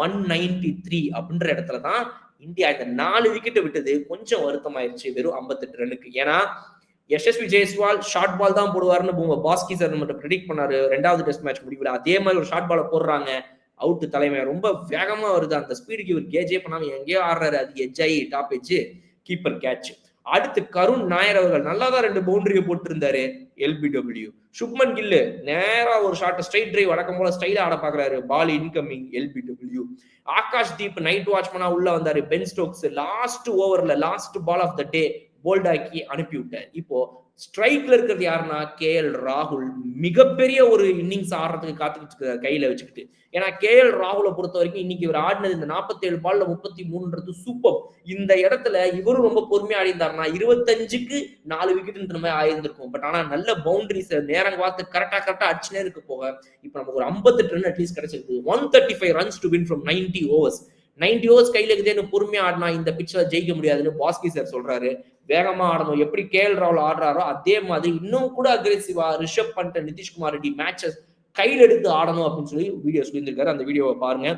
193 அப்படின்ற இடத்துல தான் இந்தியா இந்த 4 விக்கெட்டை விட்டது கொஞ்சம் வருத்தமாயிருச்சு வெறும் 58 ரன்னுக்கு. ஏன்னா யசஸ்வி ஜெய்ஸ்வால் ஷார்ட் பால் தான் போடுவாருன்னு பாஸ்கி சார் மட்டும் ப்ரெடிக்ட் பண்ணாரு 2வது டெஸ்ட் மேட்ச் முடிவில். அதே மாதிரி ஒரு ஷார்ட் பாலை போடுறாங்க, அவுட். தலைமை ரொம்ப வேகமா வருது. அந்த ஸ்பீடுக்கு இவர் கேஜே பண்ணாம எங்கேயோ ஆடுறாரு. அது எட்ஜ் ஆகி டாப் எட்ஜ், கீப்பர் கேட்ச். அடுத்து கருண் நாயர் அவர்கள் நல்லா தான் 2 பவுண்டரியை போட்டிருந்தாரு LBW. சுப்மன் கில்லு நேரா ஒரு ஷார்ட் ஸ்ட்ரைட் டிரைவ் வழக்கம் போல ஸ்டைலா ஆட பாக்குறாரு, ball incoming LBW. Akash Deep night வாட்ச்மனா உள்ள வந்தாரு. பென் ஸ்டோக்ஸ் லாஸ்ட் ஓவர்ல last ball of the day போல்டாக்கி அனுப்பி விட்டார். இப்போ ஸ்ட்ரைக்ல இருக்கிறது யாருன்னா KL ராகுல். மிகப்பெரிய ஒரு இன்னிங்ஸ் ஆடுறதுக்கு காத்துக்கிட்டு இருக்காரு கையில வச்சுக்கிட்டு. ஏன்னா KL ராகுலை பொறுத்த வரைக்கும் இன்னைக்கு இவர் ஆடினது இந்த 47 பால்ல 33ன்றது சூப்பர். இந்த இடத்துல இவரும் ரொம்ப பொறுமையா ஆடிந்தாருன்னா 25க்கு 4 விக்கெட்ன்ற மாதிரி ஆயிருந்திருக்கும். பட் ஆனா நல்ல பவுண்டரிஸ் நேரம் பார்த்து கரெக்டா அடிச்சுனே இருக்கு போக இப்ப நமக்கு ஒரு 58 ரன் அட்லீஸ்ட் கிடைச்சிருக்கு. 135 runs to win from 90 overs. 90 overs கையில இருக்குதுன்னு பொறுமையா ஆடினா இந்த பிட்ச்ல ஜெயிக்க முடியாதுன்னு பாஸ்கி சார் சொல்றாரு. வேகமா ஆடணும். எப்படி KL ராகுல் ஆடுறாரோ அதே மாதிரி இன்னும் கூட அக்ரெசிவா ரிஷப் பண்ட், நிதிஷ்குமார் ரெட்டி மேட்சஸ் கையில் எடுத்து ஆடணும் அப்படின்னு சொல்லி வீடியோ சொல்லியிருந்திருக்காரு. அந்த வீடியோவை பாருங்க.